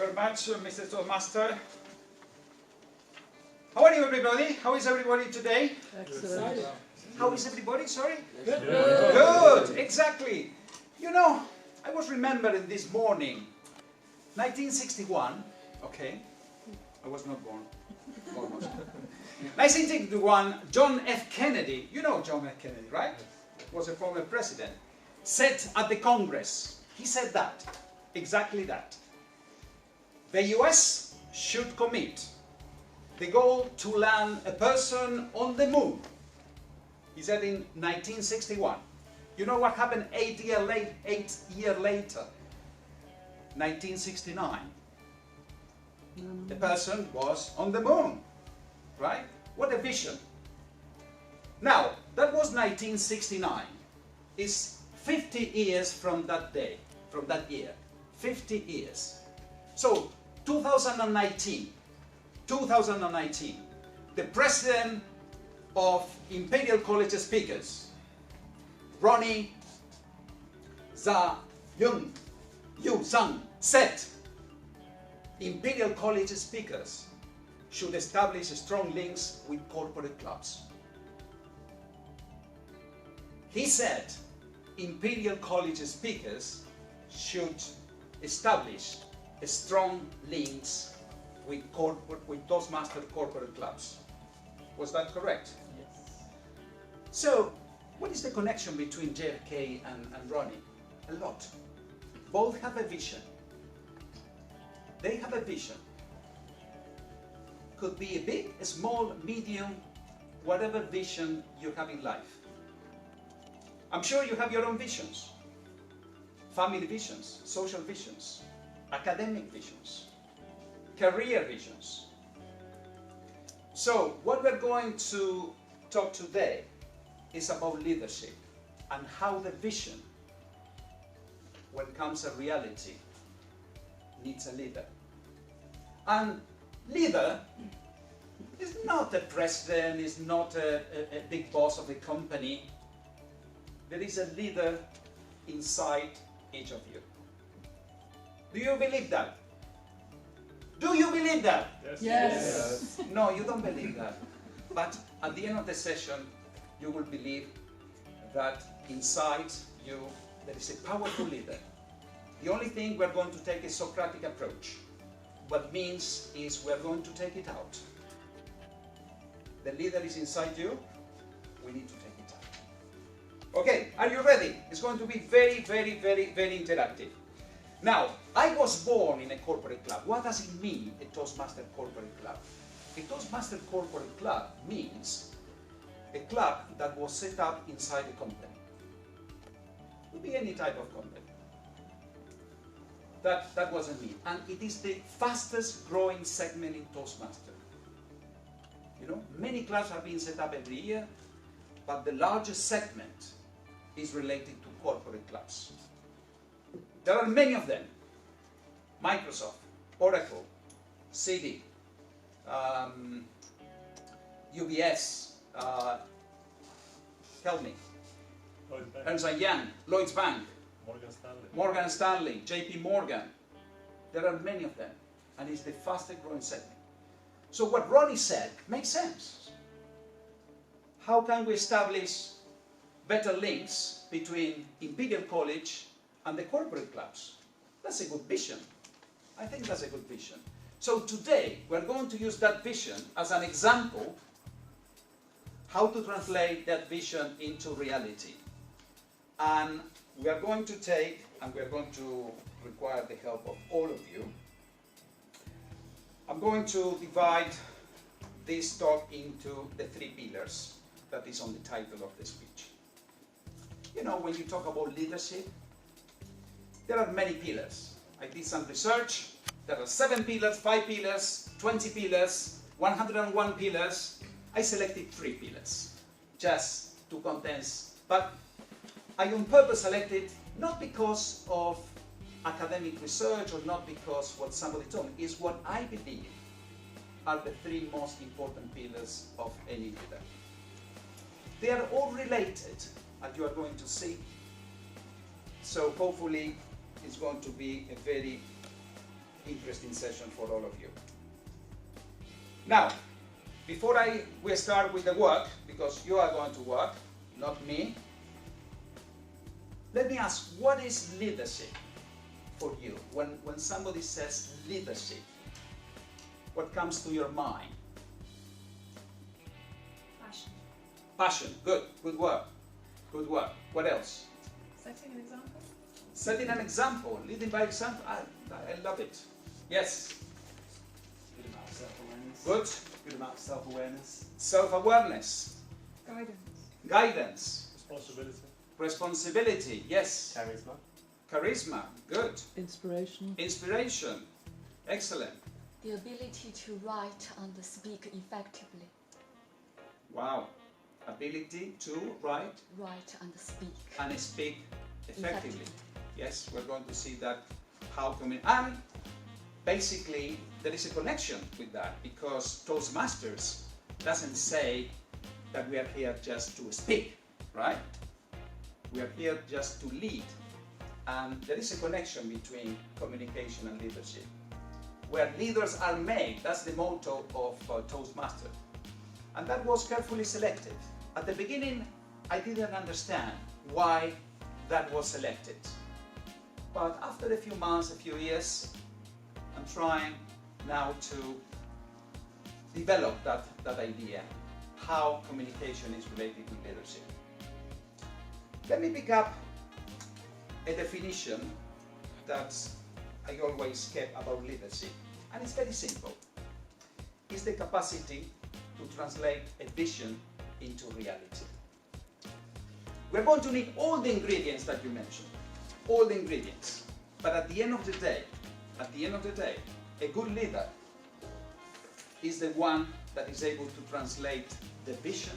very much, Mr. Toastmaster. How are you, everybody? How is everybody today? Excellent. How is everybody? Sorry? Good. Good, exactly. You know, I was remembering this morning, 1961, okay, I was not born, almost. 1961, John F. Kennedy, you know John F. Kennedy, right? Was a former president, said at the Congress, he said that, exactly that. The US should commit the goal to land a person on the moon. He said in 1961. You know what happened 8 years later? 1969. The person was on the moon, right? What a vision. Now, that was 1969. It's 50 years from that day, from that year. 50 years. So, 2019, the president of Imperial College Speakers, Ronnie Yu-Zhang, said Imperial College Speakers should establish strong links with corporate clubs. He said Imperial College Speakers should establish strong links with Toastmaster corporate clubs. Was that correct? Yes. So, what is the connection between JFK and Ronnie? A lot. Both have a vision. They have a vision. Could be a big, a small, medium, whatever vision you have in life. I'm sure you have your own visions. Family visions, social visions, academic visions, career visions. So, what we're going to talk today is about leadership and how the vision, when comes a reality, needs a leader. And leader is not a president, is not a big boss of a company. There is a leader inside each of you. Do you believe that? Do you believe that? Yes. No, you don't believe that. But at the end of the session, you will believe that inside you there is a powerful leader. The only thing we're going to take is a Socratic approach. What means is we're going to take it out. The leader is inside you. We need to take it out. Okay, are you ready? It's going to be very, very, very, very interactive. Now, I was born in a corporate club. What does it mean, a Toastmaster corporate club? A Toastmaster corporate club means a club that was set up inside a company. It could be any type of company. That wasn't me. And it is the fastest growing segment in Toastmaster. You know, many clubs have been set up every year, but the largest segment is related to corporate clubs. There are many of them. Microsoft, Oracle, Citi, UBS, help me. Ernst & Young, Lloyds Bank, Morgan Stanley, JP Morgan. There are many of them, and it's the fastest growing segment. So what Ronnie said makes sense. How can we establish better links between Imperial College and the corporate clubs? That's a good vision. I think that's a good vision. So today, we're going to use that vision as an example how to translate that vision into reality. And we are going to take, and we are going to require the help of all of you. I'm going to divide this talk into the 3 pillars that is on the title of the speech. You know, when you talk about leadership, there are many pillars. I did some research. There are 7 pillars, 5 pillars, 20 pillars, 101 pillars. I selected 3 pillars, just to condense. But I on purpose selected not because of academic research or not because what somebody told me, is what I believe are the 3 most important pillars of any leader. They are all related, as you are going to see. So hopefully it's going to be a very interesting session for all of you. Now, before we start with the work, because you are going to work, not me, let me ask, what is leadership for you? When somebody says leadership, what comes to your mind? Passion. Passion, good work, good work. What else? Setting an example. Setting an example, leading by example, I love it. Yes? Good amount of self-awareness. Good. Good amount of self-awareness. Self-awareness. Guidance. Guidance. Responsibility. Responsibility, yes. Charisma. Charisma, good. Inspiration. Inspiration, excellent. The ability to write and speak effectively. Wow. Ability to write Write and speak. and speak effectively. Yes, we're going to see that how and basically there is a connection with that, because Toastmasters doesn't say that we are here just to speak, right? We are here just to lead, and there is a connection between communication and leadership. Where leaders are made, that's the motto of Toastmaster, and that was carefully selected. At the beginning, I didn't understand why that was selected. But after a few months, a few years, I'm trying now to develop that idea, how communication is related with leadership. Let me pick up a definition that I always kept about leadership, and it's very simple. It's the capacity to translate a vision into reality. We're going to need all the ingredients that you mentioned, all the ingredients. But at the end of the day, a good leader is the one that is able to translate the vision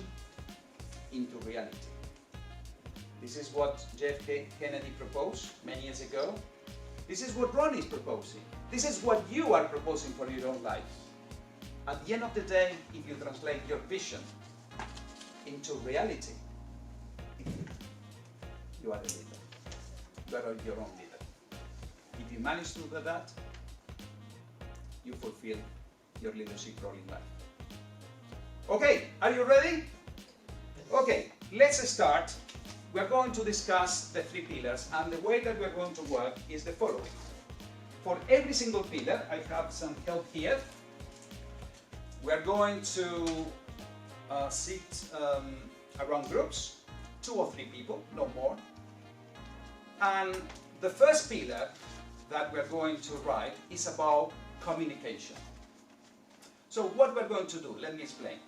into reality. This is what JFK Kennedy proposed many years ago. This is what Ron is proposing. This is what you are proposing for your own life. At the end of the day, if you translate your vision into reality, you are a leader. You are your own leader. If you manage to do that, you fulfill your leadership role in life. Okay, are you ready? Okay, let's start. We're going to discuss the 3 pillars, and the way that we're going to work is the following. For every single pillar, I have some help here. We're going to sit around groups, 2 or 3 people, no more. And the first pillar that we're going to write is about communication. So what we're going to do, let me explain.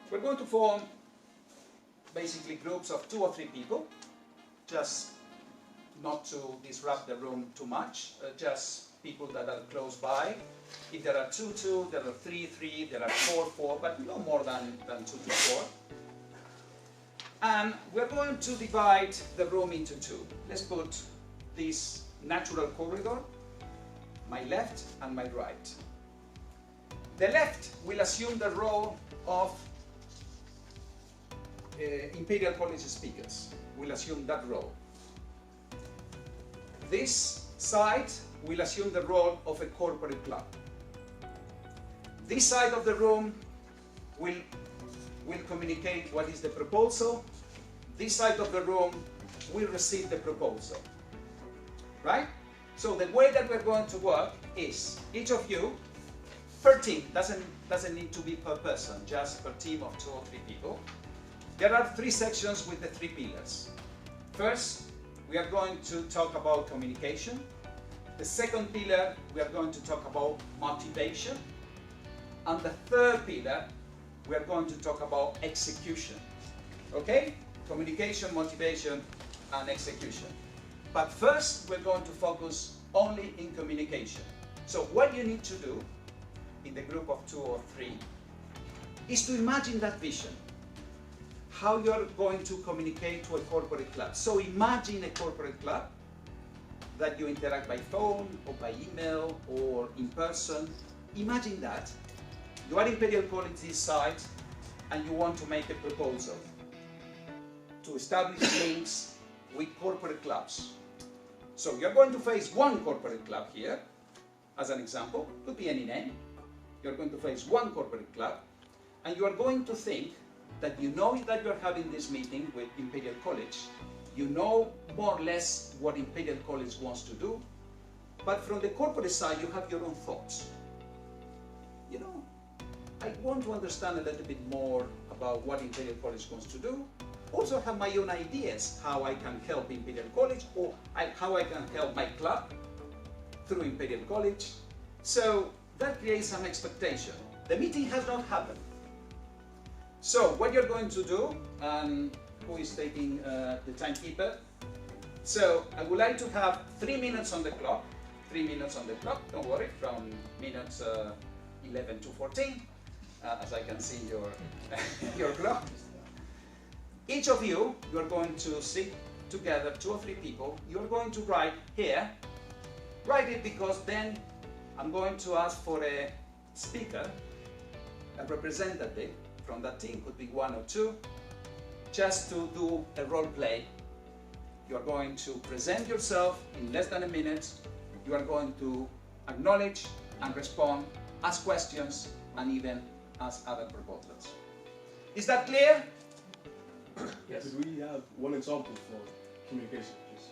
We're going to form basically groups of 2 or 3 people, just not to disrupt the room too much, just people that are close by. If there are 2, 2, there are 3, 3, there are 4, 4, but no more than 2 to 4. And we're going to divide the room into 2. Let's put this natural corridor, my left and my right. The left will assume the role of Imperial College Speakers. Will assume that role. This side will assume the role of a corporate club. This side of the room will communicate what is the proposal. This side of the room will receive the proposal. Right? So the way that we're going to work is each of you, per team, doesn't need to be per person, just per team of 2 or 3 people. There are 3 sections with the 3 pillars. First, we are going to talk about communication. The second pillar, we are going to talk about motivation. And the third pillar, we are going to talk about execution. Okay? Communication, motivation, and execution. But first, we're going to focus only in communication. So what you need to do in the group of 2 or 3 is to imagine that vision. How you're going to communicate to a corporate club. So imagine a corporate club that you interact by phone or by email or in person. Imagine that. You are Imperial College this side and you want to make a proposal to establish links with corporate clubs. So you're going to face one corporate club here, as an example, could be any name. You're going to face one corporate club, and you are going to think that you know that you are having this meeting with Imperial College. You know more or less what Imperial College wants to do, but from the corporate side, you have your own thoughts. You know, I want to understand a little bit more about what Imperial College wants to do. Also have my own ideas, how I can help Imperial College, or how I can help my club through Imperial College. So that creates some expectation. The meeting has not happened. So what you're going to do, who is taking the timekeeper? So I would like to have 3 minutes on the clock. 3 minutes on the clock, don't worry, from minutes 11 to 14, as I can see your, your clock. Each of you are going to sit together, 2 or 3 people. You're going to write here. Write it because then I'm going to ask for a speaker, a representative from that team, could be 1 or 2, just to do a role play. You're going to present yourself in less than a minute. You are going to acknowledge and respond, ask questions, and even ask other proposals. Is that clear? Yes. Could we have one example for communication, please?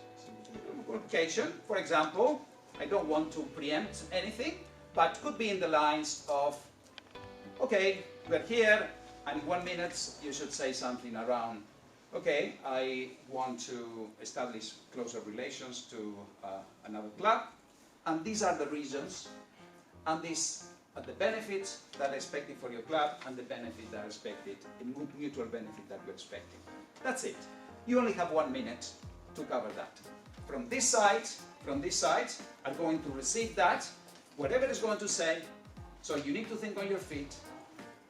Communication, for example, I don't want to preempt anything, but could be in the lines of, okay, we're here, and in 1 minute you should say something around, okay, I want to establish closer relations to another club, and these are the reasons, and these are the benefits that are expected for your club, and the benefits that are expected, the mutual benefit that you're expecting. That's it. You only have 1 minute to cover that. From this side, are going to receive that, whatever is going to say, so you need to think on your feet,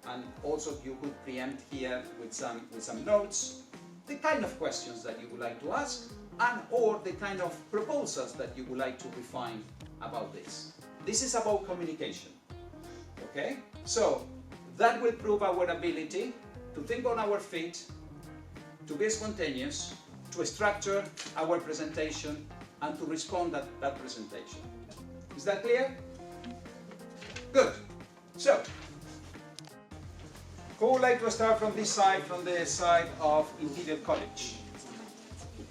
and also you could preempt here with some notes, the kind of questions that you would like to ask, and or the kind of proposals that you would like to refine about this. This is about communication. Okay? So that will prove our ability to think on our feet, to be spontaneous, to structure our presentation, and to respond to that presentation. Is that clear? Good. So, who would like to start from this side, from the side of Imperial College?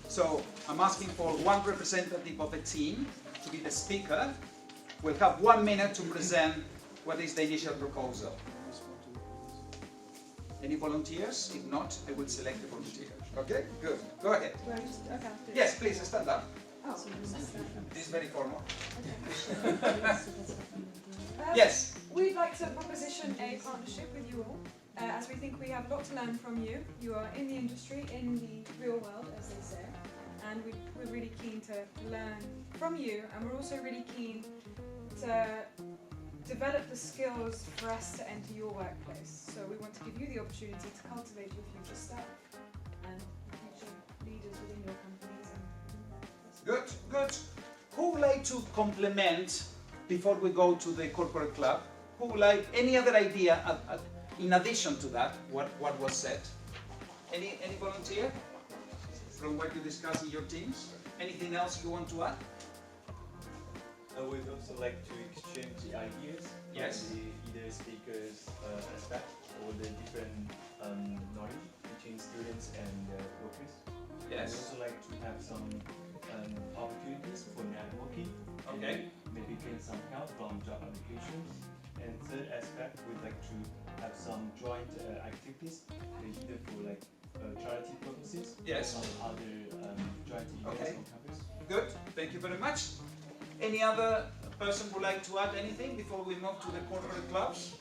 So, I'm asking for one representative of the team to be the speaker. We'll have 1 minute to present what is the initial proposal. Any volunteers? If not, I will select a volunteer. Okay, good. Go ahead. Yes, please stand up. Oh. This is very formal. Yes. We'd like to proposition a partnership with you all, as we think we have a lot to learn from you. You are in the industry, in the real world, as they say, and we're really keen to learn from you, and we're also really keen to develop the skills for us to enter your workplace. So we want to give you the opportunity to cultivate your future staff and future leaders within your companies. Good, good. Who would like to complement before we go to the corporate club? Who would like any other idea in addition to that, what was said? Any volunteer from what you discussed in your teams? Anything else you want to add? We'd also like to exchange the ideas, Yes. either speakers aspect or the different knowledge between students and workers. Yes. We'd also like to have some opportunities for networking. Okay. Maybe gain some help from job applications. And third aspect, we'd like to have some joint activities, either for like charity purposes, Yes. or some other joint events Okay. on campus. Good, thank you very much. Any other person would like to add anything before we move to the corporate clubs?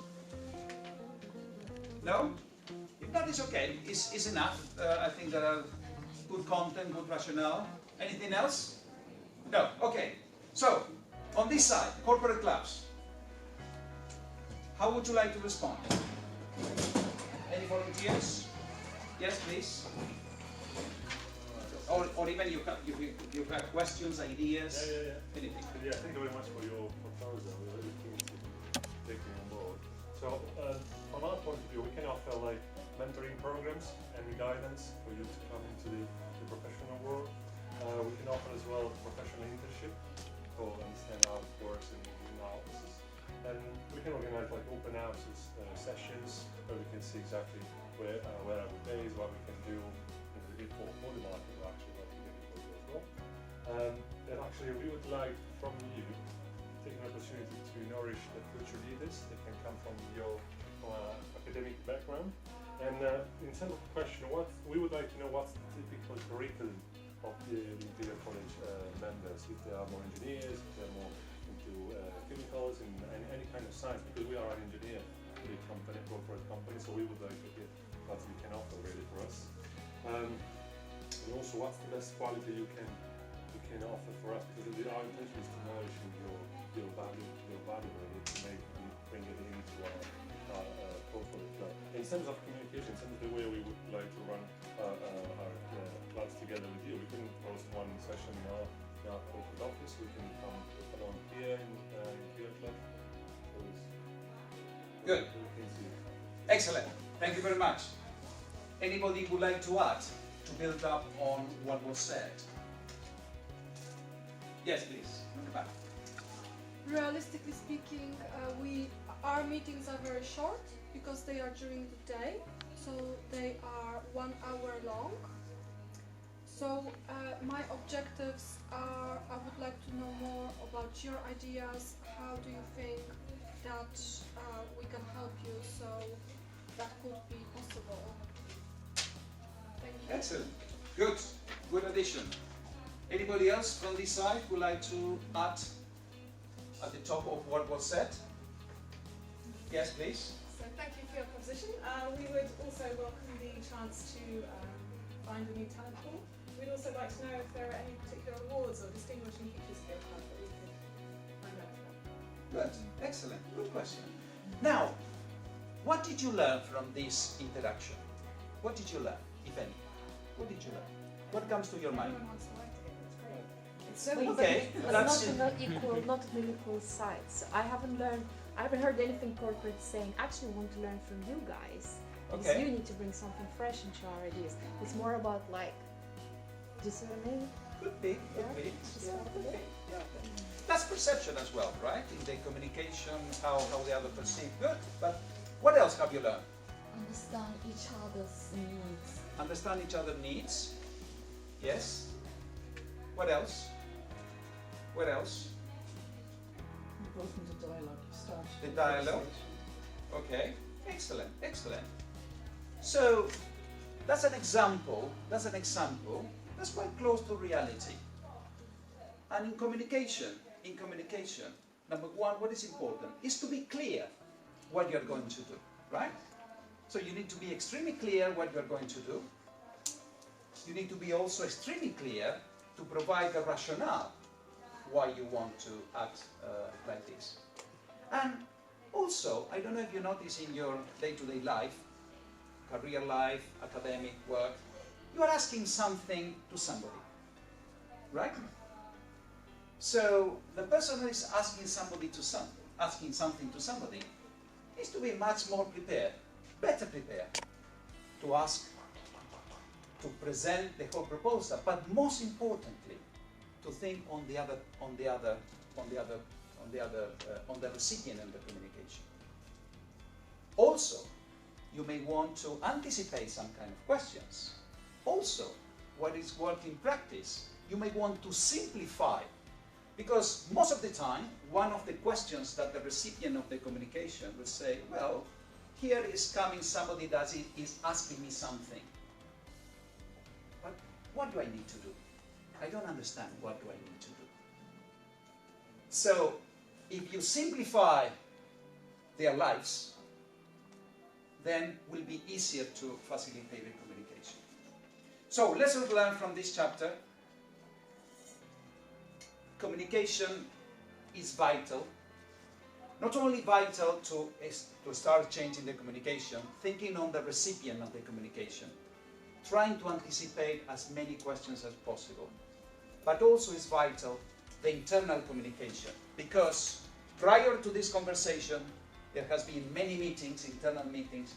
No? If not, it's okay. It's enough. I think there are good content, good rationale. Anything else? No. Okay. So, on this side, corporate clubs. How would you like to respond? Any volunteers? Yes, please. Or even you have questions, ideas, anything. Yeah, thank you very much for your proposal. We're really keen to take it on board. So, from our point of view, we can offer like mentoring programs and guidance for you to come into the professional world. We can offer as well professional internship people understand how it works in our offices. And we can organize like open houses, sessions where we can see exactly where are we based, what we can do for the market, actually what we can do for you as well. And actually we would like from you take an opportunity to nourish the future leaders. They can come from your academic background. And in terms of the question, we would like to know what's the typical curriculum of the Imperial College members, if they are more engineers, if they're more into chemicals and any kind of science, because we are an engineer for the company, corporate company, so we would like to hear what you can offer really for us. And also, what's the best quality you can offer for us? Because our intention is to nourish your value really, to bring it into our portfolio club. In terms of communication, in terms of the way we would like to run our clubs together with you, we can host one session in our corporate office. We can come along here in Imperial Club. Good. Excellent. Thank you very much. Anybody would like to add to build up on what was said? Yes, please. In the back. Realistically speaking, our meetings are very short because they are during the day, so they are 1 hour long. So my objectives are, I would like to know more about your ideas. How do you think that we can help you so that could be possible? Thank you. Excellent. Good. Good addition. Anybody else from this side would like to add at the top of what was said? Yes, please. So thank you for your proposition. We would also welcome the chance to find a new talent pool. We'd also like to know if there are any particular awards or distinguishing features of your club that we could find out about. Good. Excellent. Good question. Now, what did you learn from this interaction? What did you learn, if any? What did you learn? What comes to your mind? Everyone wants to write it. That's great. It's so Okay, But that's not on equal sides. I haven't heard anything corporate saying, actually want to learn from you guys. Because okay. you need to bring something fresh into our ideas. It's more about like, do you see what I mean? Could be, could be. Just Yeah, a little could bit. be. Yeah. That's perception as well, right? In the communication, how the other perceive. Good. But what else have you learned? Understand each other's needs. Understand each other's needs. Yes. What else? What else? Open the dialogue. Start The dialogue. Okay. Excellent. Excellent. So that's an example. That's an example. That's quite close to reality. And in communication, number one, what is important is to be clear what you're going to do, right? So you need to be extremely clear what you're going to do. You need to be also extremely clear to provide a rationale why you want to act like this. And also, I don't know if you notice in your day-to-day life, career life, academic work, you are asking something to somebody, right? So the person who is asking something to somebody needs to be much more prepared, better prepared to ask, to present the whole proposal, but most importantly, to think on the recipient of the communication. Also, you may want to anticipate some kind of questions. Also, what is work in practice, you may want to simplify, because most of the time, one of the questions that the recipient of the communication will say, well, here is coming somebody that is asking me something. But what do I need to do? I don't understand what do I need to do. So, if you simplify their lives, then it will be easier to facilitate the communication. So, lessons learned from this chapter. Communication is vital. Not only vital to start changing the communication, thinking on the recipient of the communication, trying to anticipate as many questions as possible. But also is vital the internal communication, because prior to this conversation, there has been many meetings, internal meetings,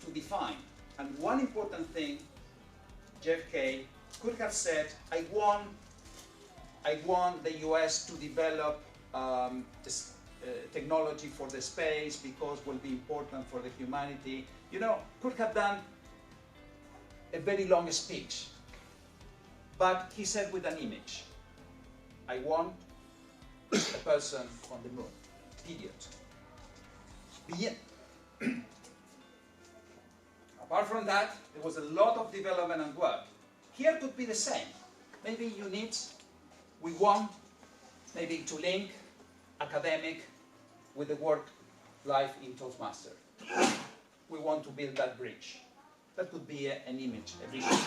to define. And one important thing, JFK could have said, I I want the US to develop this, technology for the space because will be important for the humanity. You know, could have done a very long speech, but he said with an image, I want a person on the moon, period. Apart from that, there was a lot of development and work. Here could be the same. Maybe we want maybe to link academic with the work life in Toastmaster. We want to build that bridge. That could be an image, a vision.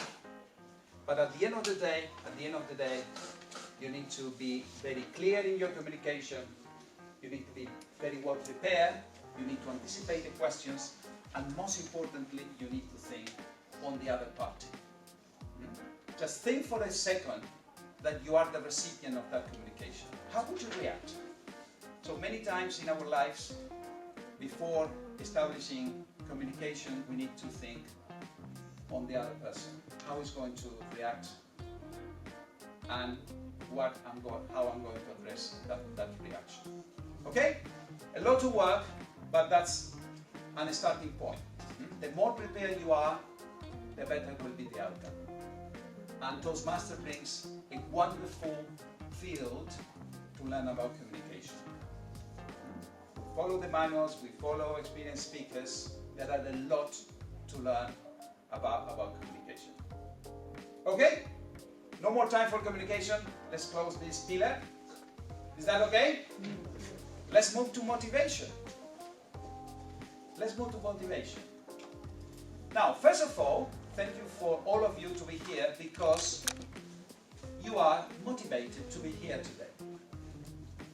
But at the end of the day, you need to be very clear in your communication. You need to be very well prepared. You need to anticipate the questions. And most importantly, you need to think on the other party. Just think for a second that you are the recipient of that communication. How would you react? So many times in our lives, before establishing communication, we need to think on the other person. How is going to react, and how I'm going to address that reaction. Okay? A lot to work, but that's a starting point. The more prepared you are, the better will be the outcome. And Toastmaster brings a wonderful field to learn about communication. We follow the manuals, we follow experienced speakers. There are a lot to learn about communication. Okay? No more time for communication. Let's close this pillar. Is that okay? Let's move to motivation. Let's move to motivation. Now, first of all, thank you for all of you to be here because you are motivated to be here today.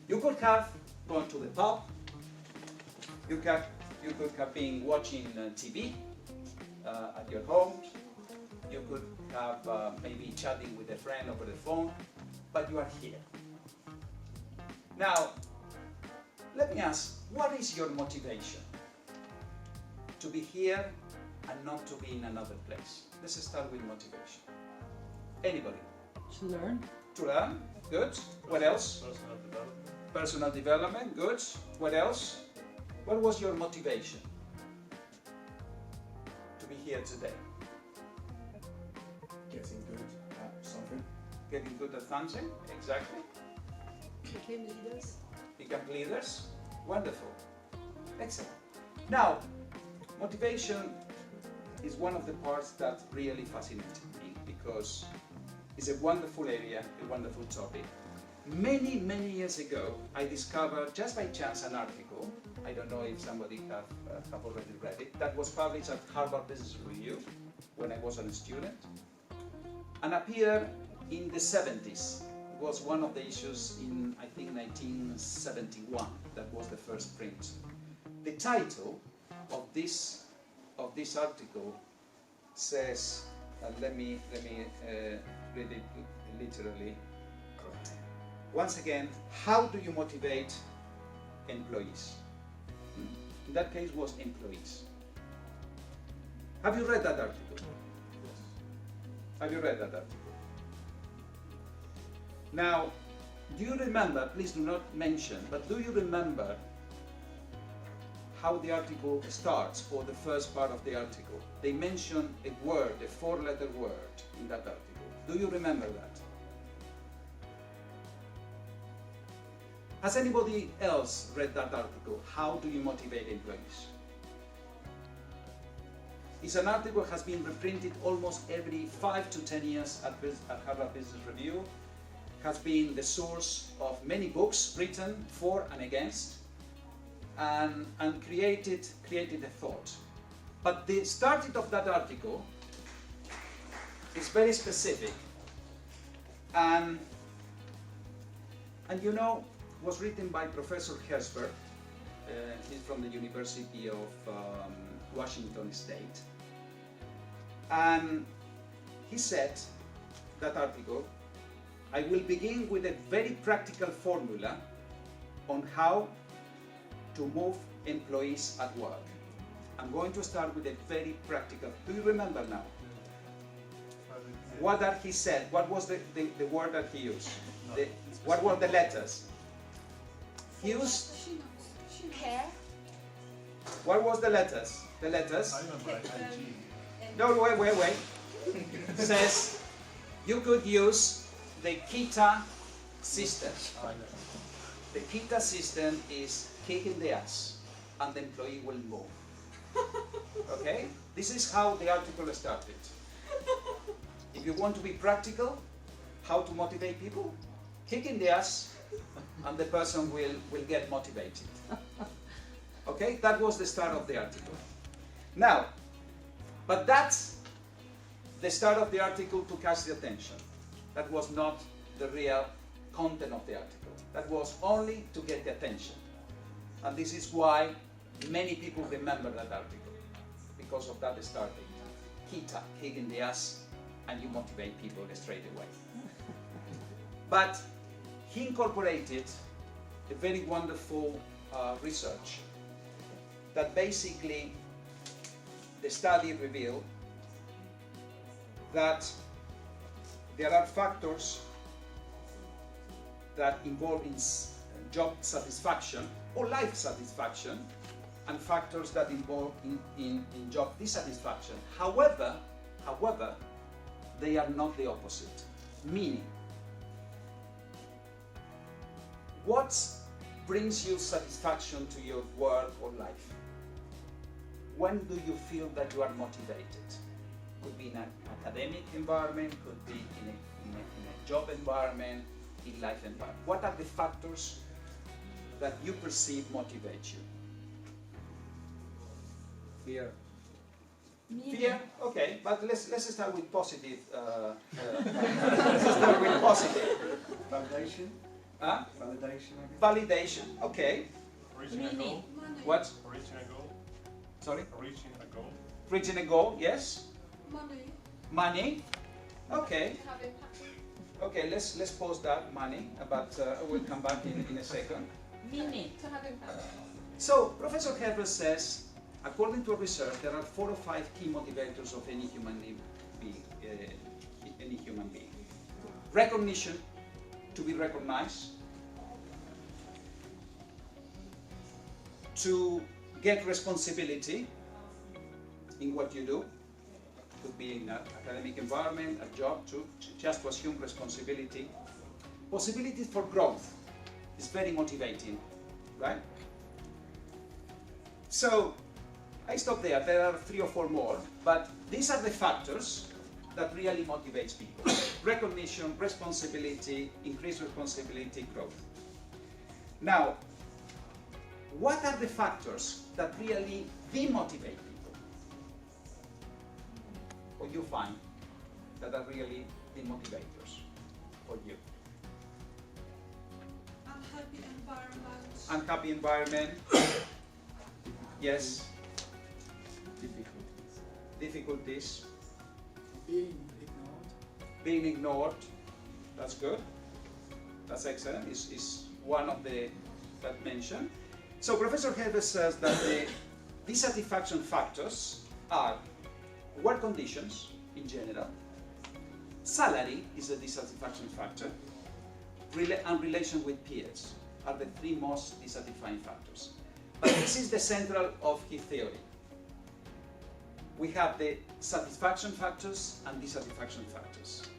You could have gone to the pub. You could have been watching TV at your home. You could have maybe chatting with a friend over the phone, but you are here. Now, let me ask, what is your motivation? To be here and not to be in another place. Let's start with motivation. Anybody? To learn. To learn, good. What else? Personal development. Personal development, good. What else? What was your motivation to be here today? Getting good at something. Getting good at something, exactly. Became leaders. Become leaders, wonderful. Excellent. Now, motivation is one of the parts that really fascinates me because it's a wonderful area, a wonderful topic. Many, many years ago, I discovered just by chance an article. I don't know if somebody have already read it. That was published at Harvard Business Review when I was a student, and appeared in the 70s. It was one of the issues in, I think, 1971. That was the first print. The title of this article says, let me read it literally. Once again, how do you motivate employees? In that case was employees. Have you read that article? Yes. Have you read that article? Now, do you remember, please do not mention, but do you remember how the article starts, or the first part of the article? They mention a word, a four-letter word in that article. Do you remember that? Has anybody else read that article? How do you motivate employees? It's an article that has been reprinted almost every 5 to 10 years at Harvard Business Review. Has been the source of many books written for and against, and created a thought. But the starting of that article is very specific, and you know, was written by Professor Herzberg. He's from the University of Washington State, and he said that article, I will begin with a very practical formula on how to move employees at work. I'm going to start with a very practical. Do you remember now? what that he said, what was the word that he used? What were the letters? He used, She knows. She knows. Care. what was the letters? The letters? I remember IG. No, wait. Says you could use the KITA system. The KITA system is kick in the ass and the employee will move. Okay? This is how the article started. If you want to be practical, how to motivate people? Kick in the ass and the person will get motivated. Okay? That was the start of the article. Now, but that's the start of the article to catch the attention. That was not the real content of the article. That was only to get the attention. And this is why many people remember that article, because of that starting. KITA, kick in the ass, and you motivate people straight away. But he incorporated a very wonderful research that basically the study revealed that there are factors that involve in job satisfaction or life satisfaction and factors that involve in job dissatisfaction. However, they are not the opposite. Meaning, what brings you satisfaction to your work or life? When do you feel that you are motivated? Could be in an academic environment, could be in a job environment, in life environment. What are the factors that you perceive motivate you? Fear. Fear? Okay, but let's start with positive. Let's start with positive. Validation. Huh? Validation, I guess. Validation, okay. Reaching a goal. Money. What? Reaching a goal. Sorry? Reaching a goal. Reaching a goal, yes. Money. Money, okay. Having Okay, let's pause that, money, but we'll come back in a second. Meaning. to have impact. So, Professor Herbert says, according to research, there are 4 or 5 key motivators of any human being. Recognition, to be recognized, to get responsibility in what you do, could be in an academic environment, a job, to just to assume responsibility. Possibilities for growth is very motivating, right? So, I stop there. There are 3 or 4 more, but these are the factors that really motivates people. Recognition, responsibility, increased responsibility, growth. Now, what are the factors that really demotivate people? What you find that are really demotivators for you? Unhappy environment. Unhappy environment. Yes. Difficulties. Being ignored. That's good. That's excellent. Is one of the that mentioned. So Professor Herbert says that the dissatisfaction factors are work conditions in general. Salary is a dissatisfaction factor. And relation with peers are the 3 most dissatisfying factors. But this is the central of his theory. We have the satisfaction factors and dissatisfaction factors.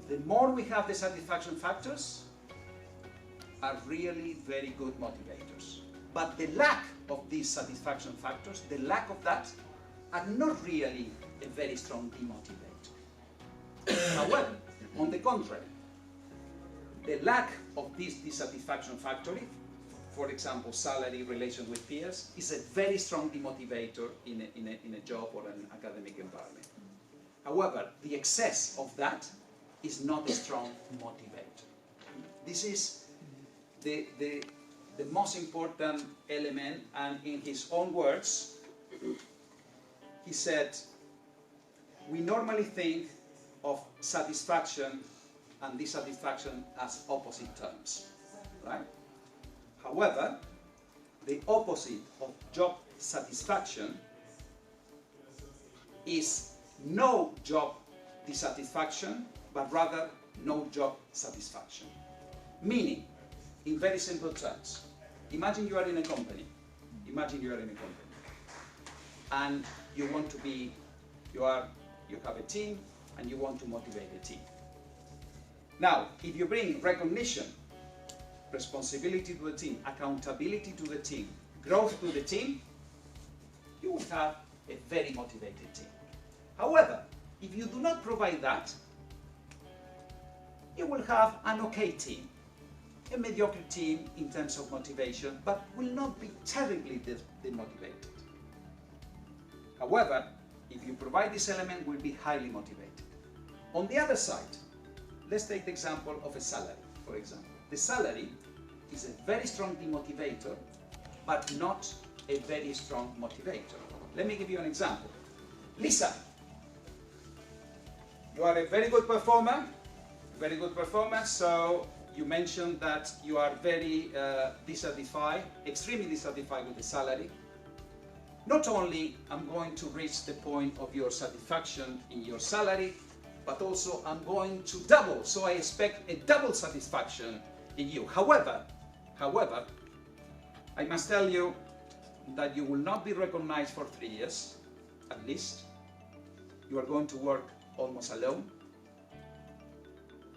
The more we have the satisfaction factors, are really very good motivators. But the lack of these satisfaction factors, the lack of that, are not really a very strong demotivator. However, on the contrary, the lack of this dissatisfaction factor, for example, salary, relation with peers, is a very strong demotivator in a job or an academic environment. However, the excess of that is not a strong motivator. This is the most important element, and in his own words, he said, we normally think of satisfaction and dissatisfaction as opposite terms, right? However, the opposite of job satisfaction is no job dissatisfaction, but rather no job satisfaction. Meaning, in very simple terms, imagine you are in a company. Imagine you are in a company, and you want to be, you have a team, and you want to motivate the team. Now, if you bring recognition, responsibility to the team, accountability to the team, growth to the team, you will have a very motivated team. However, if you do not provide that, you will have an okay team, a mediocre team in terms of motivation, but will not be terribly demotivated. However, if you provide this element, will be highly motivated. On the other side, let's take the example of a salary, for example. The salary is a very strong demotivator, but not a very strong motivator. Let me give you an example. Lisa, you are a very good performer, so you mentioned that you are very dissatisfied, extremely dissatisfied with the salary. Not only I'm going to reach the point of your satisfaction in your salary, but also I'm going to double, so I expect a double satisfaction in you. However, I must tell you that you will not be recognized for 3 years, at least. You are going to work almost alone,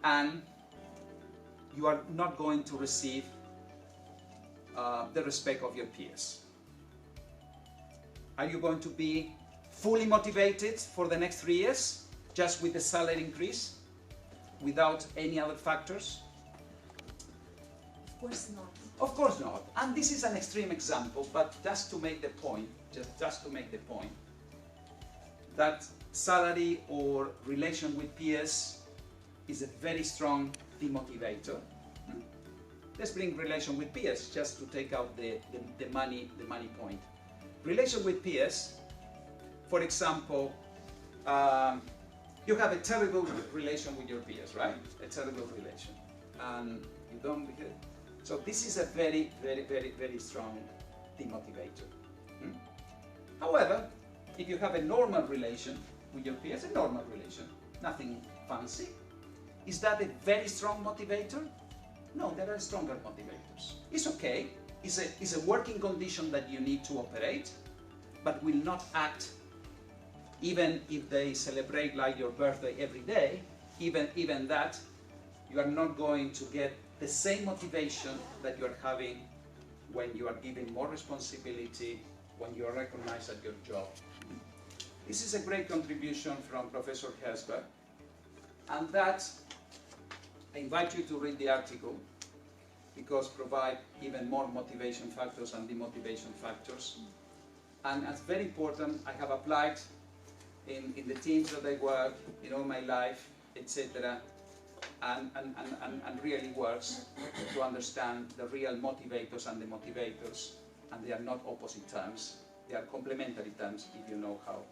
and you are not going to receive the respect of your peers. Are you going to be fully motivated for the next 3 years, just with the salary increase, without any other factors? Of course not. Of course not. And this is an extreme example, but just to make the point, just to make the point, that salary or relation with peers is a very strong demotivator. Let's bring relation with peers, just to take out the money point. Relation with peers, for example, you have a terrible relation with your peers, right? A terrible relation, and you don't. So this is a very, very, very, very strong demotivator. However, if you have a normal relation with your peers, a normal relation, nothing fancy, is that a very strong motivator? No, there are stronger motivators. It's okay. It's a working condition that you need to operate, but will not act even if they celebrate like your birthday every day. Even that, you are not going to get the same motivation that you are having when you are given more responsibility, when you are recognized at your job. This is a great contribution from Professor Herzberg, and that I invite you to read the article, because provide even more motivation factors and demotivation factors. And it's very important, I have applied in the teams that I work, in all my life, etc. And really works to understand the real motivators and the motivators, and they are not opposite terms, they are complementary terms if you know how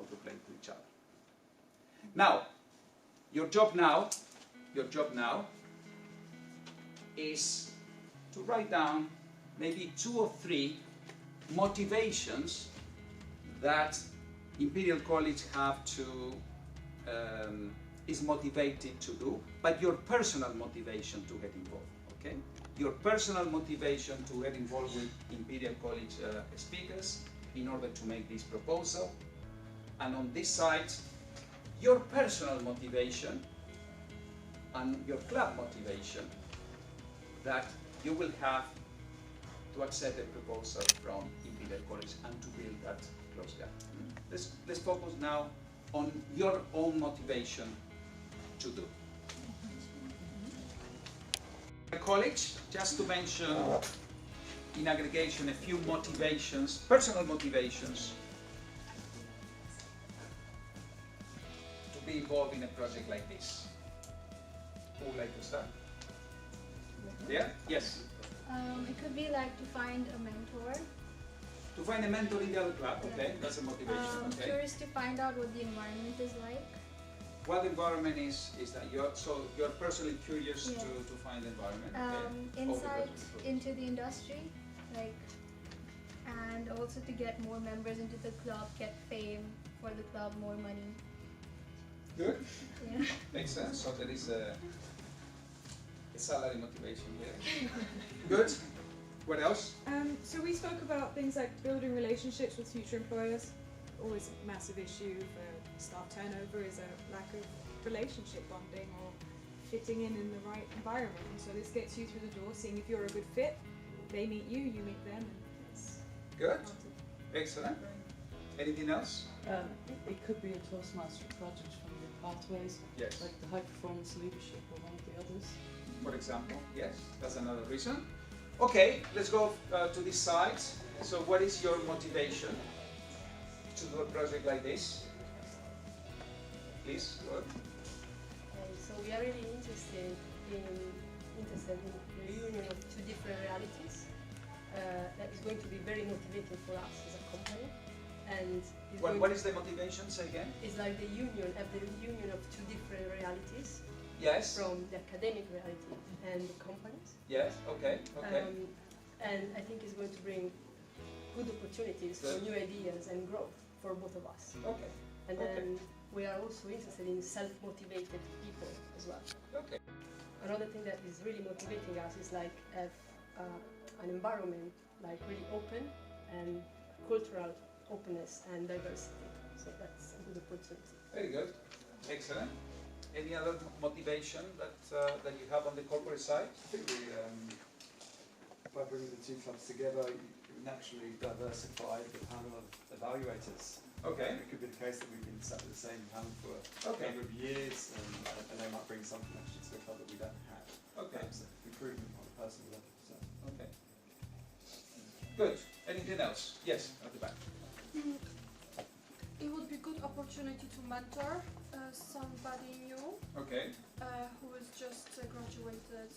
to play to each other. Now, your job now is to write down maybe 2 or 3 motivations that Imperial College have to is motivated to do, but your personal motivation to get involved, okay? Your personal motivation to get involved with Imperial College speakers in order to make this proposal, and on this side, your personal motivation and your club motivation that you will have to accept a proposal from Imperial College and to build that close gap. Let's focus now on your own motivation to do. College, just to mention in aggregation a few motivations, personal motivations to be involved in a project like this. Who would like to start? Yeah? Yes? It could be like to find a mentor. To find a mentor in the other club, okay, that's a motivation. Okay. Curious to find out what the environment is like. What the environment is that you're personally curious to find the environment. Okay. Insight into the industry, like, and also to get more members into the club, get fame for the club, more money. Good. Yeah. Makes sense. So there is a salary motivation here. Good. What else? So we spoke about things like building relationships with future employers. Always a massive issue for staff turnover is a lack of relationship bonding or fitting in the right environment. And so this gets you through the door, seeing if you're a good fit. They meet you, you meet them. And it's Good. Excellent. Anything else? It could be a Toastmaster project from the pathways, Yes. like the high performance leadership or one of the others. For example, yes, that's another reason. Okay, let's go to this side. So what is your motivation to do a project like this? Please, go ahead. So we are really interested in the union of two different realities. That is going to be very motivating for us as a company. And What is the motivation, say again? It's like the union of two different realities. Yes. From the academic reality and the companies. Yes, okay, okay. And I think it's going to bring good opportunities for new ideas and growth for both of us. Okay. And then we are also interested in self-motivated people as well. Okay. Another thing that is really motivating us is like have an environment like really open and cultural openness and diversity. So that's a good opportunity. Very good. Excellent. Any other motivation that you have on the corporate side? I think by bringing the two clubs together, you naturally diversify the panel of evaluators. Okay. It could be the case that we've been sat with the same panel for a number of years, and they might bring something actually to the club that we don't have. Okay. So improvement on a personal level. So. Okay. Good. Anything else? Yes, at the back. It would be a good opportunity to mentor somebody new Okay. who is just graduated.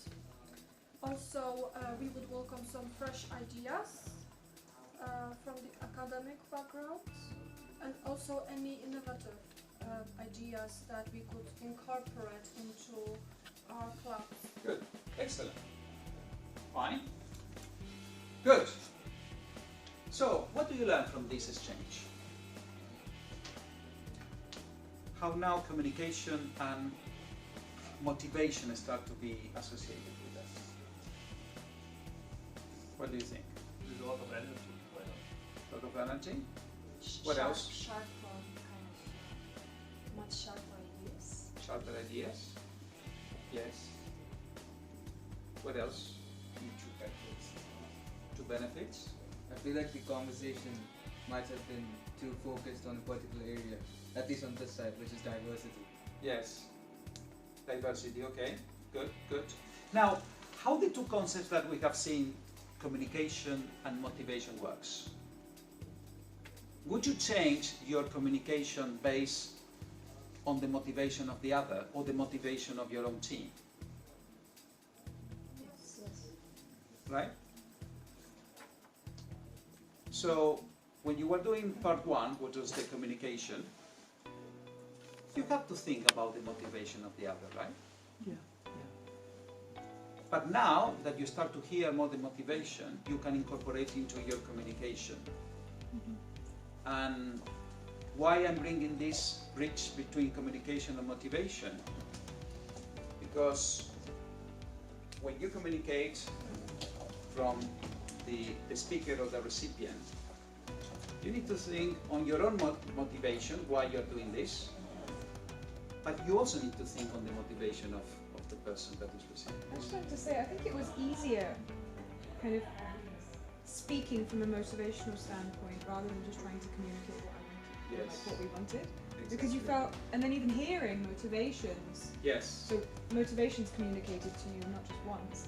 Also, we would welcome some fresh ideas from the academic background, and also any innovative ideas that we could incorporate into our club. Good. Excellent. Fine. Good. So, what do you learn from this exchange? How now communication and motivation start to be associated with that? What do you think? There's a lot of energy. Why not? A lot of energy? What else? Sharper, kind of much sharper ideas. Sharper ideas? Yes. What else? Two benefits. I feel like the conversation might have been too focused on a particular area, at least on this side, which is diversity. Yes. Diversity, okay. Good, good. Now, how the two concepts that we have seen, communication and motivation, works? Would you change your communication based on the motivation of the other or the motivation of your own team? Yes. Right? So, when you were doing part one, which was the communication, you have to think about the motivation of the other, right? Yeah. But now that you start to hear more the motivation, you can incorporate into your communication. And why I'm bringing this bridge between communication and motivation? Because when you communicate from the speaker or the recipient, you need to think on your own motivation, why you're doing this, but you also need to think on the motivation of the person that is receiving I this. just wanted to say, I think it was easier kind of speaking from a motivational standpoint rather than just trying to communicate what I wanted, Yes. like what we wanted. Exactly. Because you felt, and then even hearing motivations, Yes. so motivations communicated to you not just once,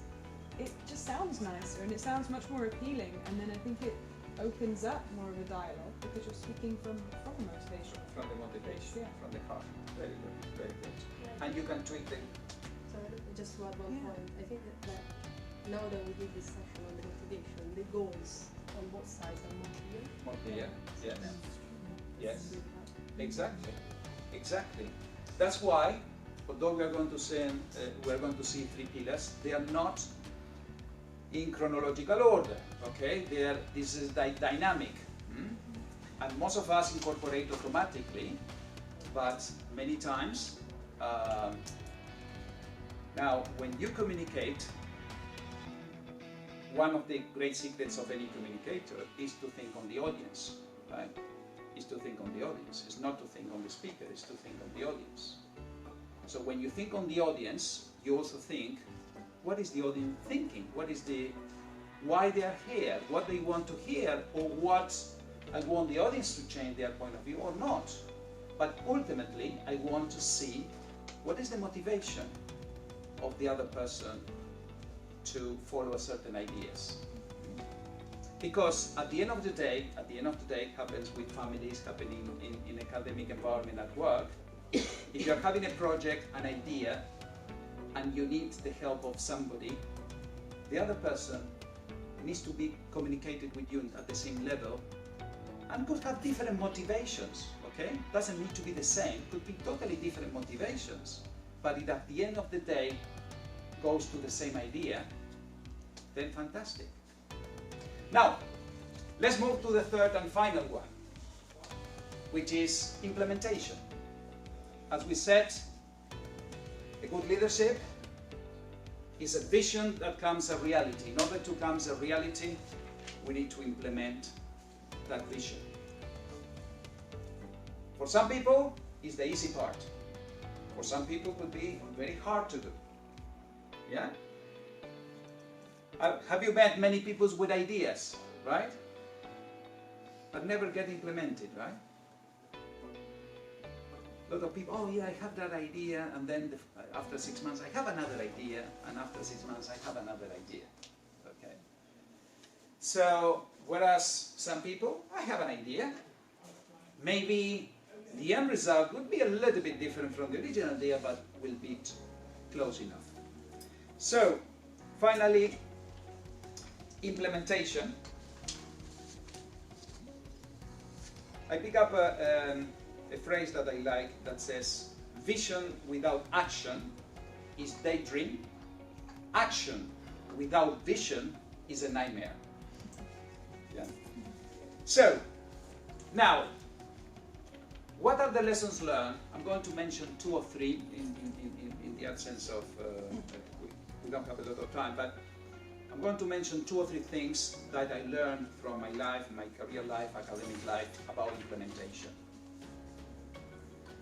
it just sounds nicer and it sounds much more appealing, and then I think it opens up more of a dialogue because you're speaking from motivation. From the motivation, Yeah. from the heart. Very good, very good. And you can tweak the... Sorry, just to add one point. I think that now that we did this session on the motivation, the goals on both sides are more clear. More clear, yes. Yes, exactly, exactly. That's why, although we are going to see three pillars, they are not in chronological order, okay? This is dynamic. And most of us incorporate automatically but many times, now when you communicate, one of the great secrets of any communicator is to think on the audience, right? Is to think on the audience. It's not to think on the speaker, it's to think on the audience. So when you think on the audience, you also think, what is the audience thinking? Why they are here? What they want to hear, or what I want the audience to change their point of view or not. But ultimately, I want to see what is the motivation of the other person to follow a certain ideas. Because at the end of the day, it happens with families, happening in academic environment at work. If you're having a project, an idea, and you need the help of somebody, the other person needs to be communicated with you at the same level and could have different motivations, okay? Doesn't need to be the same, could be totally different motivations, but it at the end of the day goes to the same idea, then fantastic. Now, let's move to the third and final one, which is implementation. As we said, a good leadership is a vision that comes a reality. In order to come a reality, we need to implement that vision. For some people, it's the easy part. For some people, it could be very hard to do. Yeah? Have you met many people with ideas, right? But never get implemented, right? A lot of people, oh yeah, I have that idea, and then after 6 months I have another idea, and after 6 months I have another idea. Okay. So, whereas some people, I have an idea, maybe the end result would be a little bit different from the original idea, but will be close enough. So, finally, implementation. I pick up a phrase that I like that says, vision without action is daydream. Action without vision is a nightmare. Yeah. So, now, what are the lessons learned? I'm going to mention 2 or 3 in the absence of, we don't have a lot of time, but I'm going to mention 2 or 3 things that I learned from my life, my career life, academic life, about implementation.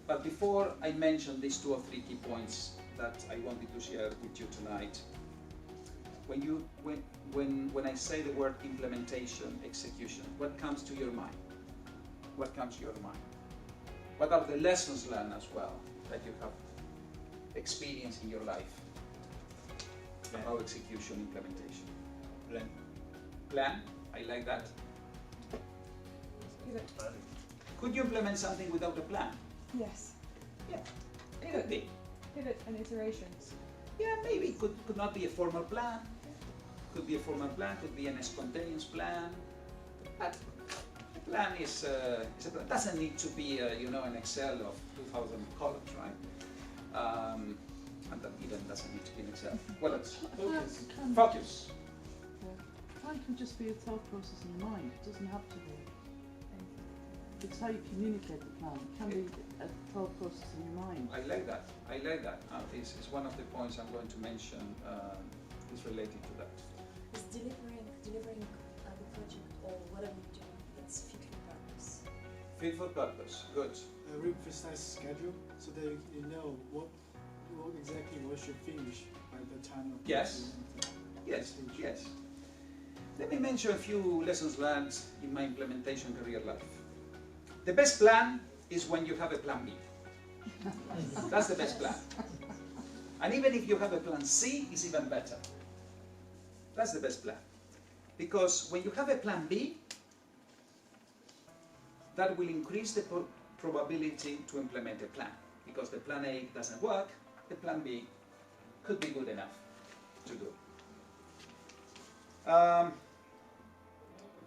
But before I mention these 2 or 3 key points that I wanted to share with you tonight, when I say the word implementation, execution, what comes to your mind? What comes to your mind? What are the lessons learned as well that you have experienced in your life about execution, implementation? Plan. Plan, I like that. Could you implement something without a plan? Yes. Yeah, it could be. Pivot and iterations. Yeah, maybe it could not be a formal plan. Could be a formal plan, could be a spontaneous plan. But a plan is a plan. It doesn't need to be an Excel of 2,000 columns, right? And that even doesn't need to be in Excel. Well, it's focus. Plan can just be a thought process in your mind. It doesn't have to be. It's how you communicate the plan. It can be a thought process in your mind. I like that. I like that. This is one of the points I'm going to mention is related to that. Is delivering the project or whatever you do, it's fit for purpose. Fit for purpose. Good. A real precise schedule so that you know what exactly what should finish by the time of Yes. Yes. Yes. Let me mention a few lessons learned in my implementation career life. The best plan is when you have a plan B. That's the best plan. And even if you have a plan C, it's even better. That's the best plan. Because when you have a plan B, that will increase the probability to implement a plan. Because the plan A doesn't work, the plan B could be good enough to do.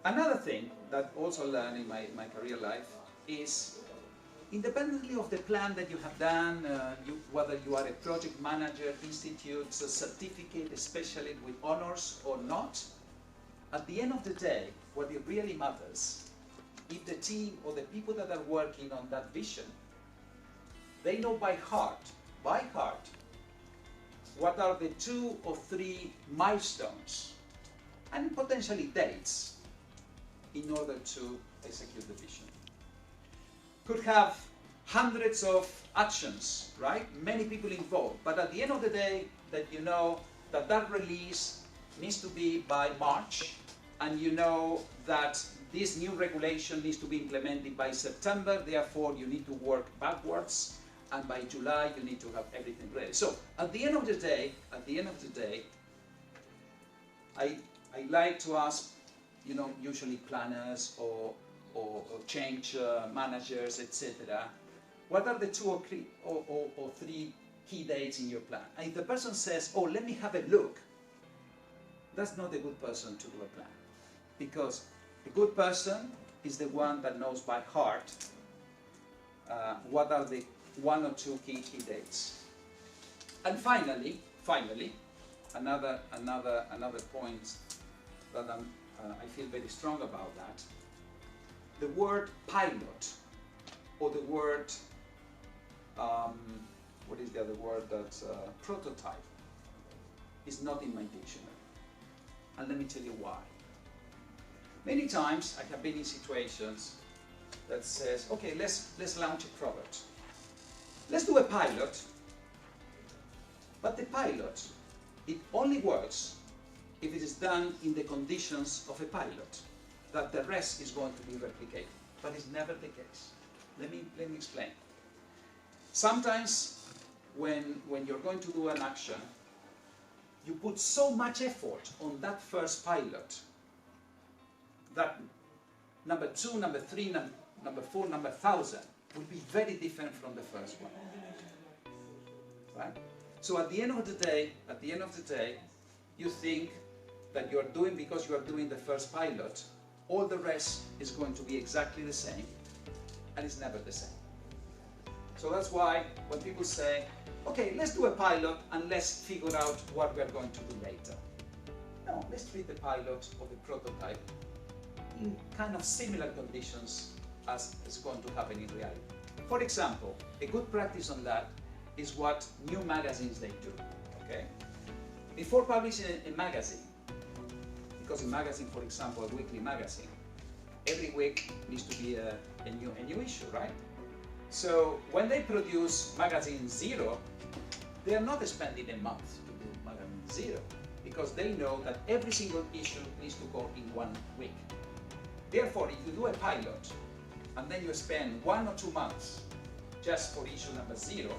Another thing that also learned in my career life is, independently of the plan that you have done, whether you are a project manager, institutes, a certificate, a specialist with honors or not, at the end of the day, what it really matters, if the team or the people that are working on that vision They know by heart, what are the 2 or 3 milestones and potentially dates in order to execute the vision. Could have hundreds of actions, right? Many people involved, but at the end of the day, that you know that that release needs to be by March, and you know that this new regulation needs to be implemented by September, therefore you need to work backwards, and by July you need to have everything ready. So at the end of the day, I like to ask, you know, usually planners or change managers, etc. What are the 2 or 3 key dates in your plan? And if the person says, oh, let me have a look, that's not a good person to do a plan. Because a good person is the one that knows by heart what are the 1 or 2 key dates. And finally, another point that I feel very strong about that. The word pilot, or the word, what is the other word, that's prototype, is not in my dictionary. And let me tell you why. Many times I have been in situations that says, okay, let's launch a product. Let's do a pilot, but the pilot, it only works if it is done in the conditions of a pilot, that the rest is going to be replicated. But it's never the case. Let me explain. Sometimes when you're going to do an action, you put so much effort on that first pilot that number 2, number 3, number 4, number 1,000 will be very different from the first one. Right? So at the end of the day, you think that you are doing, because you are doing the first pilot, all the rest is going to be exactly the same, and it's never the same. So that's why when people say, okay, let's do a pilot and let's figure out what we're going to do later. No, let's treat the pilot or the prototype in kind of similar conditions as is going to happen in reality. For example, a good practice on that is what new magazines they do. Okay? Before publishing a magazine, because a magazine, for example, a weekly magazine, every week needs to be a new issue, right? So when they produce magazine 0, they are not spending a month to do magazine 0, because they know that every single issue needs to go in 1 week. Therefore, if you do a pilot and then you spend 1 or 2 months just for issue number 0,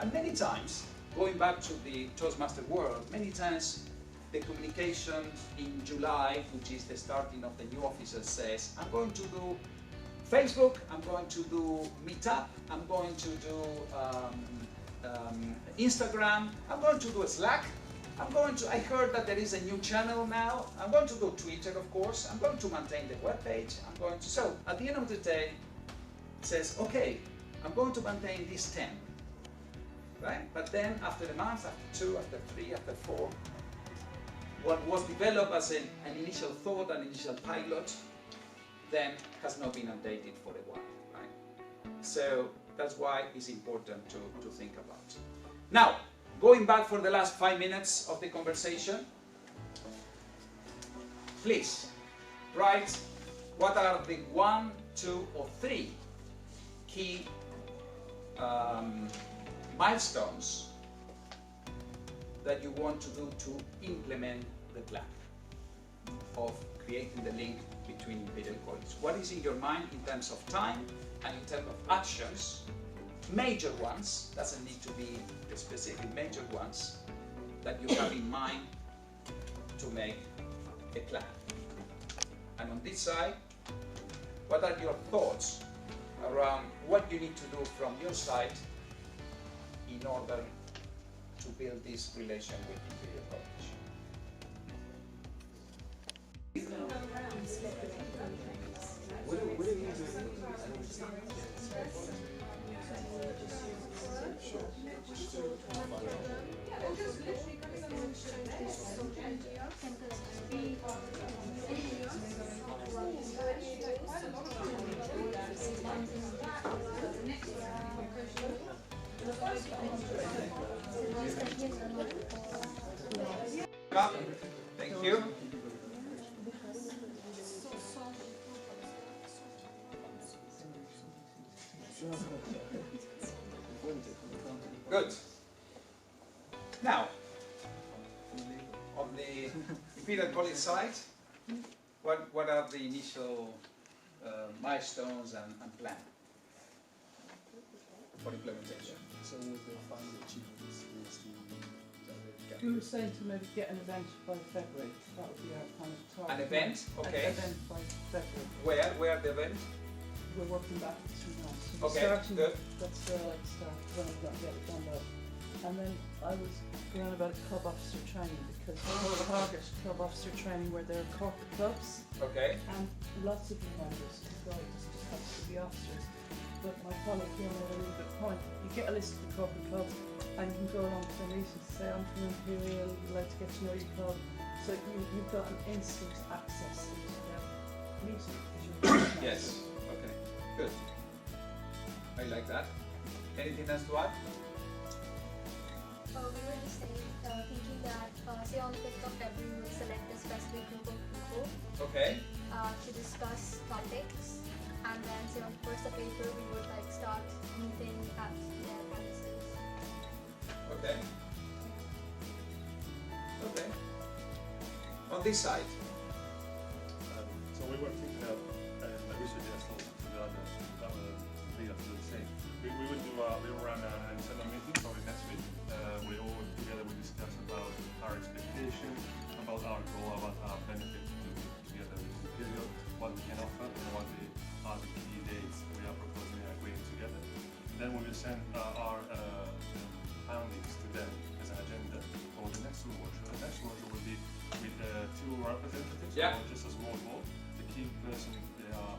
and many times, going back to the Toastmaster world, many times the communication in July, which is the starting of the new officer, says, I'm going to do Facebook, I'm going to do Meetup, I'm going to do Instagram, I'm going to do Slack, I heard that there is a new channel now, I'm going to do Twitter, of course, I'm going to maintain the webpage, so at the end of the day, it says, okay, I'm going to maintain these 10, right? But then after a month, after 2, after 3, after 4, what was developed as an initial thought, an initial pilot, then has not been updated for a while, right? So that's why it's important to think about. Now, going back for the last 5 minutes of the conversation, please write what are the 1, 2, or 3 key milestones that you want to do to implement the plan of creating the link between Imperial College. What is in your mind in terms of time and in terms of actions, major ones, doesn't need to be specific, major ones that you have in mind to make a plan. And on this side, what are your thoughts around what you need to do from your side in order to build this relation with Imperial College? Next welcome. Thank you. Good. Now, on the Imperial College side, what are the initial milestones and plan for implementation? So with the final achievements is the We were saying to maybe get an event by February. That would be our kind of target. An event, okay. An event by February. Where the event? We're working backwards from that. So Okay, starting, good. that's where I'd start when I've got to get it done by. And then I was going on about club officer training because we target club officer training where there are corporate clubs. Okay. And lots of your members, it doesn't just have to be officers. But my colleague here made a really good point. You get a list of the corporate clubs and you can go along to their meetings and say, I'm from Imperial, we'd like to get to know your club. So you've got an instant access into their meeting. Yes. Okay. Good. I like that. Anything else to add? We were just saying, thinking that, say on the 5th of February, we will select a specific group of people Okay. to discuss topics, and then say on the 1st of April, we would like start meeting at their premises. Okay. Okay. On this side. So we were thinking of, and we suggest also to the other leaders to do the same. We will do, we will run an internal meeting probably next week. We all together will discuss about our expectation, about our goal, about our benefit together with Imperial, what we can offer, and what are the key dates we are proposing and agreeing together. Then we will send our findings to them as an agenda for the next workshop. The next workshop will be with 2 representatives, or just a small board. The key person, they are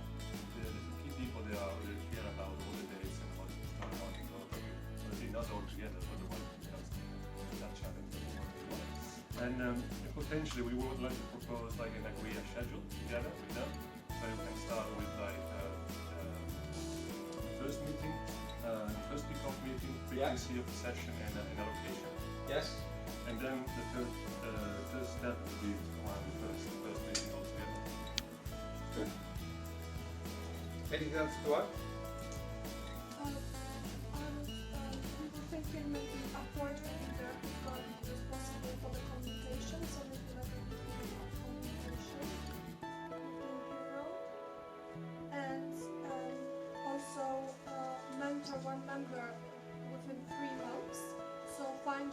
the key people. They are really clear about all the dates and what is going on in the program. So not all together, but the one who becomes that challenge. And potentially, we would like to propose like an agreed schedule together with them. So you can start with like the first meeting, first kick-off meeting, frequency of the session, and allocation. Yes. And then the third step would be around the first meeting altogether. Good. Anything else to add? We were thinking maybe a point leader is going to be responsible for the communication, so maybe like a meeting of communication with the Imperial. And also mentor one member within 3 months. So find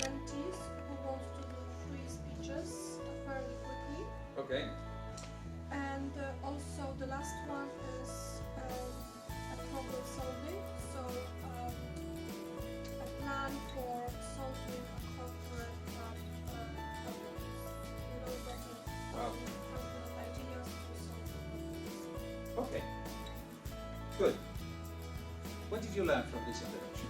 mentees who want to do 3 speeches fairly quickly. Okay. And also the last one is a problem solving. So a plan for solving a corporate problem. You know, that ideas to solve problems. Okay. Good. What did you learn from this interaction?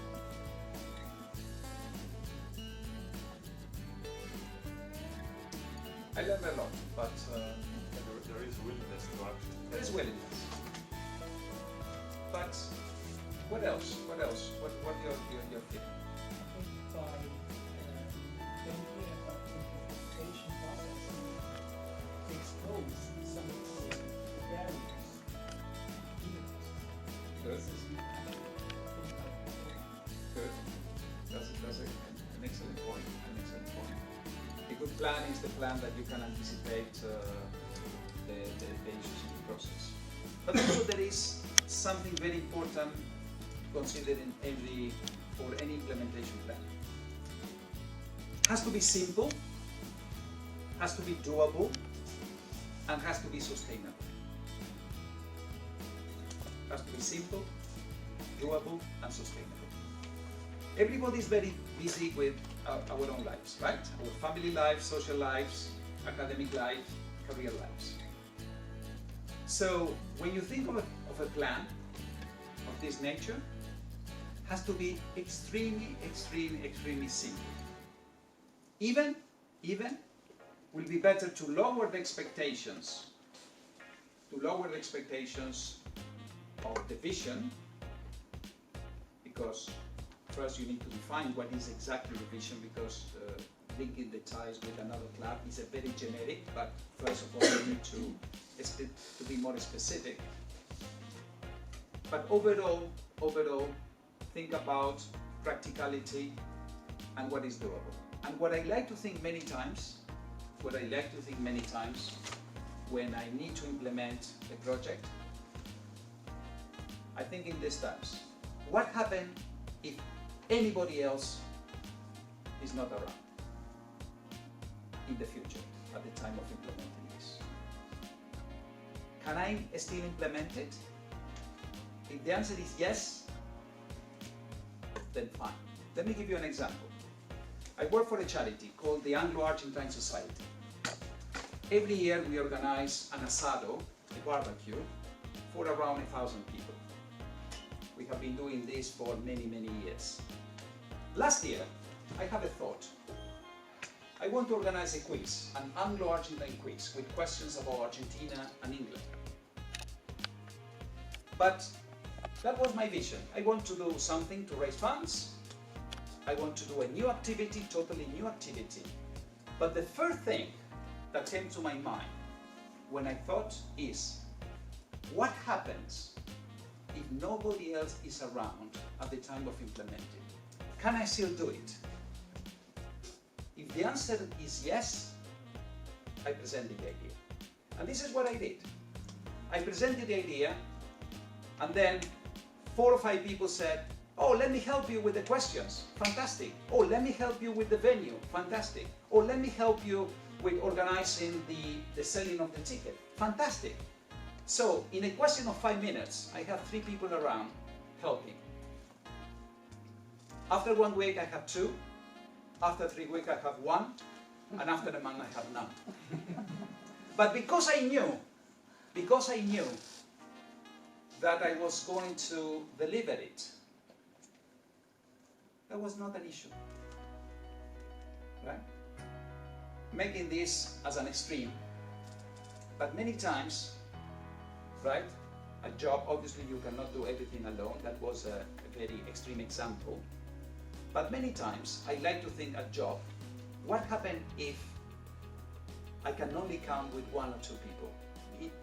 I learned a lot, but there is willingness to action. There is willingness. But what else? What else? What your feeling? I think by thinking about the implementation process, to expose some of the barriers. Good. Good. That's an excellent point. An excellent point. A good plan is the plan that you can anticipate the issues in the process. But also there is something very important to consider for any implementation plan. Has to be simple, has to be doable, and has to be sustainable. Has to be simple, doable, and sustainable. Everybody is very busy with our own lives, right? Our family lives, social lives, academic life, career lives. So when you think of a plan of this nature, has to be extremely simple. Even will be better to lower the expectations, of the vision, because first you need to define what is exactly the vision, because linking the ties with another club is a very generic, but first of all, we need to be more specific. But overall, think about practicality and what is doable. And what I like to think many times, when I need to implement a project, I think in these terms. What happens if anybody else is not around in the future at the time of implementing this? Can I still implement it? If the answer is yes, then fine. Let me give you an example. I work for a charity called the Anglo-Argentine Society. Every year we organize an asado, a barbecue, for around 1,000 people. We have been doing this for many, many years. Last year, I had a thought. I want to organize a quiz, an Anglo-Argentine quiz, with questions about Argentina and England. But that was my vision. I want to do something to raise funds. I want to do a new activity, totally new activity. But the first thing that came to my mind when I thought is, what happens if nobody else is around at the time of implementing? Can I still do it? If the answer is yes, I presented the idea. And this is what I did. I presented the idea, and then 4 or 5 people said, oh, let me help you with the questions. Fantastic. Oh, let me help you with the venue. Fantastic. Oh, let me help you with organizing the selling of the ticket. Fantastic. So, in a question of 5 minutes, I have 3 people around helping. After 1 week, I have 2. After 3 weeks, I have 1. And after a month, I have none. But because I knew that I was going to deliver it, that was not an issue, right? Making this as an extreme, but many times, right? A job, obviously you cannot do everything alone. That was a very extreme example. But many times, I like to think a job, what happens if I can only count with 1 or 2 people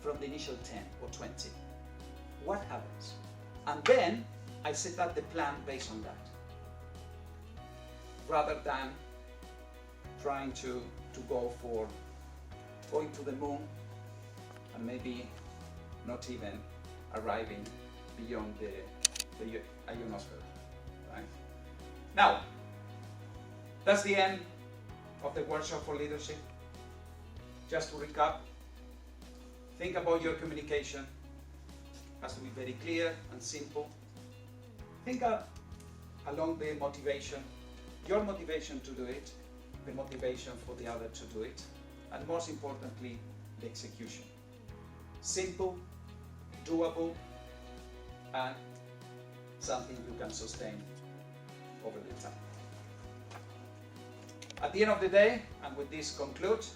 from the initial 10 or 20? What happens? And then I set up the plan based on that, rather than trying to go for going to the moon and maybe not even arriving beyond the ionosphere, right? Now, that's the end of the workshop for leadership. Just to recap, think about your communication. It has to be very clear and simple. Think along the motivation, your motivation to do it, the motivation for the other to do it, and most importantly, the execution. Simple, doable, and something you can sustain over the time. At the end of the day, and with this conclude,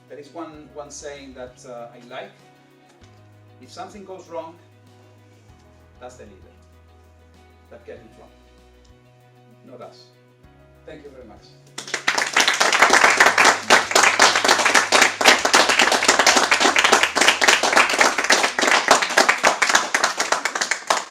there is one saying that I like. If something goes wrong, that's the leader that gets it wrong, not us. Thank you very much.